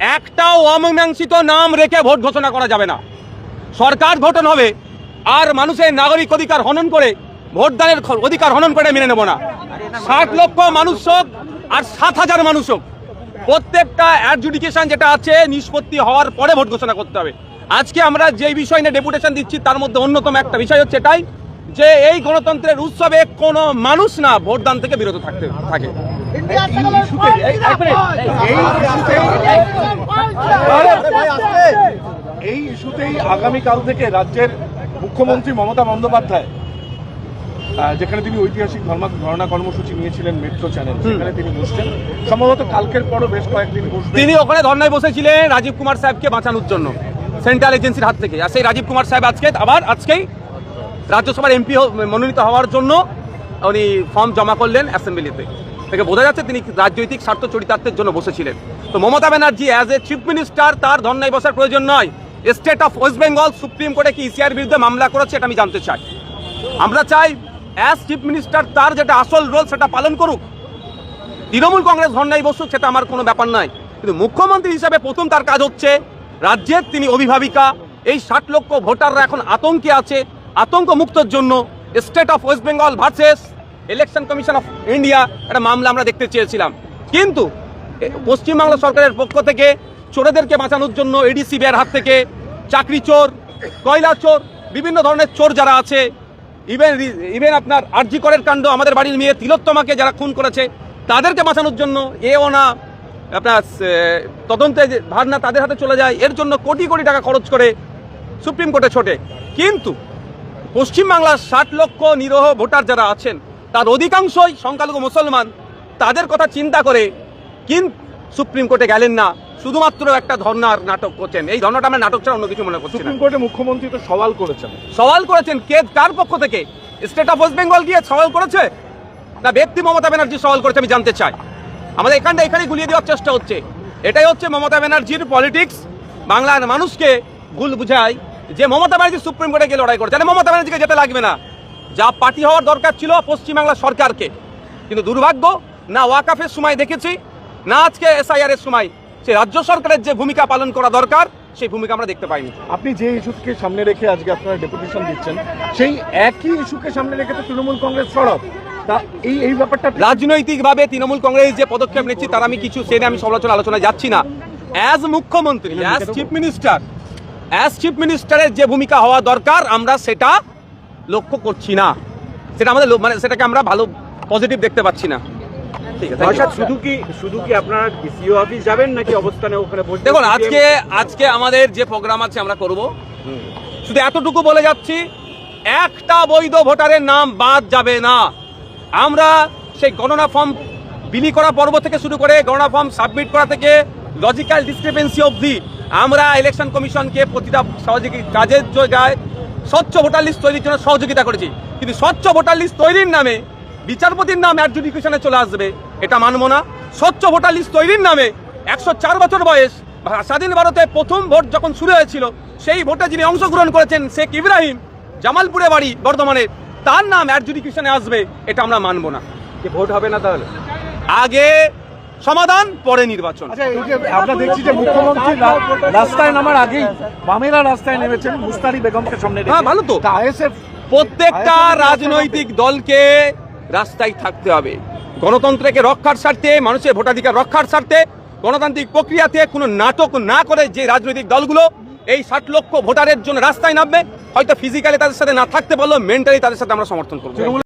একটাও অমীমাংসিত নাম রেখে ভোট ঘোষণা করা যাবে না। সরকার গঠন হবে আর মানুষের নাগরিক অধিকার হনন করে ভোটদানের অধিকার হনন করে মেনে নেব না। 60 লক্ষ মানুষ হোক আর 7,000 মানুষ হোক, প্রত্যেকটা অ্যাডজুডিকেশন যেটা আছে নিষ্পত্তি হওয়ার পরে ভোট ঘোষণা করতে হবে। আজকে আমরা যে বিষয় নিয়ে ডেপুটেশন দিচ্ছি তার মধ্যে অন্যতম একটা বিষয় হচ্ছে এটাই যে এই গণতন্ত্রের উৎসবে কোনো মানুষ না ভোটদান থেকে বিরত থাকে। এই ইস্যুতেই আগামীকাল থেকে রাজ্যের মুখ্যমন্ত্রী মমতা বন্দ্যোপাধ্যায়, যেখানে তিনি ঐতিহাসিক ধর্ণা কর্মসূচি নিয়েছিলেন মেট্রো চ্যানেল, সেখানে তিনি বসছেন। সম্ভবত কালকের পরও বেশ কয়েকদিন বসবেন। তিনি ওখানে ধর্নায় বসেছিলেন রাজীব কুমার সাহেবকে বাঁচানোর জন্য সেন্ট্রাল এজেন্সির হাত থেকে। আর সেই রাজীব কুমার সাহেব আজকেই রাজ্যসভার এমপি মনোনীত হওয়ার জন্য উনি ফর্ম জমা করলেন অ্যাসেম্বলিতে। থেকে বোঝা যাচ্ছে তিনি রাজনৈতিক স্বার্থ চরিতার্থের জন্য বসেছিলেন। তো Mamata Banerjee as a chief minister তার ধর্নায় বসার প্রয়োজন নয়। State of West Bengal supreme কোর্টে কি ইসিআর বিরুদ্ধে মামলা করেছে এটা আমি জানতে চাই। আমরা চাই অ্যাজ চিফ মিনিস্টার তার যেটা আসল রোল সেটা পালন করুক। তৃণমূল কংগ্রেস ধর্নায় বসুক, সেটা আমার কোনো ব্যাপার নয়। কিন্তু মুখ্যমন্ত্রী হিসাবে প্রথম তার কাজ হচ্ছে রাজ্যের তিনি অভিভাবিকা। এই 60 লক্ষ ভোটাররা এখন আতঙ্কে আছে। আতঙ্ক মুক্তর জন্য state of West Bengal versus election commission of India একটা মামলা আমরা দেখতে চেয়েছিলাম। কিন্তু পশ্চিমবাংলা সরকারের পক্ষ থেকে চোরেদেরকে বাঁচানোর জন্য এডিসি বের হাত থেকে চাকরি চোর, কয়লা চোর, বিভিন্ন ধরনের চোর যারা আছে, ইভেন আপনার আরজি করের কাণ্ড, আমাদের বাড়ির মেয়ে তিলোত্তমাকে যারা খুন করেছে তাদেরকে বাঁচানোর জন্য এও না আপনার তদন্তে ভার না তাদের হাতে চলে যায়। এর জন্য কোটি কোটি টাকা খরচ করে সুপ্রিম কোর্টে ছোটে। কিন্তু পশ্চিমবাংলার 60 লক্ষ নিরীহ ভোটার যারা আছেন তার অধিকাংশই সংখ্যালঘু মুসলমান। তাদের কথা চিন্তা করে কিন্তু সুপ্রিম কোর্টে গেলেন না, শুধুমাত্র একটা ধর্নার নাটক করছেন। এই ধর্নাটা আমরা নাটক ছাড়া অন্য কিছু মনে করছি না। সুপ্রিম কোর্টে মুখ্যমন্ত্রী তো সওয়াল করেছেন কে, কার পক্ষ থেকে? স্টেট অফ ওয়েস্ট বেঙ্গল গিয়ে সওয়াল করেছে না ব্যক্তি মমতা ব্যানার্জি সওয়াল করেছে? আমি জানতে চাই। আমাদের এখানে গুলিয়ে দেওয়ার চেষ্টা হচ্ছে। এটাই হচ্ছে মমতা ব্যানার্জির পলিটিক্স। বাংলার মানুষকে ভুল বুঝায় যে মমতা ব্যানার্জি সুপ্রিম কোর্টে গিয়ে লড়াই করছে। মমতা ব্যানার্জিকে যেতে লাগবে না, যা পার্টি হওয়ার দরকার ছিল পশ্চিমবাংলা সরকারকে। কিন্তু দুর্ভাগ্য, না ওয়াকাফের সময় দেখেছি, না আজকে এসআইআর এর সময় সে রাজ্য সরকারের যে ভূমিকা পালন করা দরকার সেই ভূমিকা আমরা দেখতে পাইনি। আপনি যে ইস্যুকে সামনে রেখে আজকে আপনারা ডেপুটেশন দিচ্ছেন, সেই একই ইস্যুকে সামনে রেখে তো তৃণমূল কংগ্রেস সরব। তা এই ব্যাপারটা রাজনৈতিকভাবে তৃণমূল কংগ্রেস যে পদক্ষেপ নিচ্ছে তার আমি কিছু সেটা আমি আলোচনায় যাচ্ছি না। অ্যাজ মুখ্যমন্ত্রী, অ্যাজ চিফ মিনিস্টারের যে ভূমিকা হওয়া দরকার আমরা সেটা লক্ষ্য করছি না। সেটা আমাদের সেটাকে আমরা ভালো পজিটিভ দেখতে পাচ্ছি না। ঠিক আছে, শুধু কি আপনারা সিও অফিস যাবেন নাকি অবস্থানে ওখানে বসে? দেখুন, আজকে আমাদের যে প্রোগ্রাম আছে আমরা করব। শুধু এতটুকু বলে যাচ্ছি, একটা বৈধ ভোটারের নাম বাদ যাবে না। আমরা সেই গণনা ফর্ম বিলি করা পর্ব থেকে শুরু করে গণনা ফর্ম সাবমিট করা থেকে লজিক্যাল ডিসক্রিপেন্সি অবধি আমরা ইলেকশন কমিশনকে প্রতিটা কাজের জায়গায় স্বচ্ছ ভোটার লিস্ট তৈরির জন্য সহযোগিতা করেছি। কিন্তু স্বচ্ছ ভোটার লিস্ট তৈরির নামে বিচারপতির নাম অ্যাডজুডিকেশনে চলে আসবে, এটা মানব না। স্বচ্ছ ভোটার লিস্ট তৈরির নামে 104 বছর বয়স, স্বাধীন ভারতে প্রথম ভোট যখন শুরু হয়েছিল সেই ভোটে যিনি অংশগ্রহণ করেছেন শেখ ইব্রাহিম, জামালপুরে বাড়ি বর্ধমানের, তার নাম অ্যাডজুডিকেশনে আসবে, এটা আমরা মানব না। ভোট হবে না তাহলে? আগে সমাধান, পরে নির্বাচন। আমরা দেখছি যে মুখ্যমন্ত্রী রাস্তায় নামার আগেই বামেরা রাস্তায় নেমেছেন মুস্তারি বেগমকে সামনে রেখে। হ্যাঁ, ভালো তো। আইএসএফ প্রত্যেকটা রাজনৈতিক দলকে রাস্তায় থাকতে হবে গণতন্ত্রকে রক্ষার স্বার্থে, মানুষের ভোটাধিকার রক্ষার স্বার্থে। গণতান্ত্রিক প্রক্রিয়াতে কোনো নাটক না করে যে রাজনৈতিক দলগুলো এই 60 লক্ষ ভোটারের জন্য রাস্তায় নামবে, হয়তো ফিজিক্যালি তাদের সাথে না থাকতে পারলেও মেন্টালি তাদের সাথে আমরা সমর্থন করবো।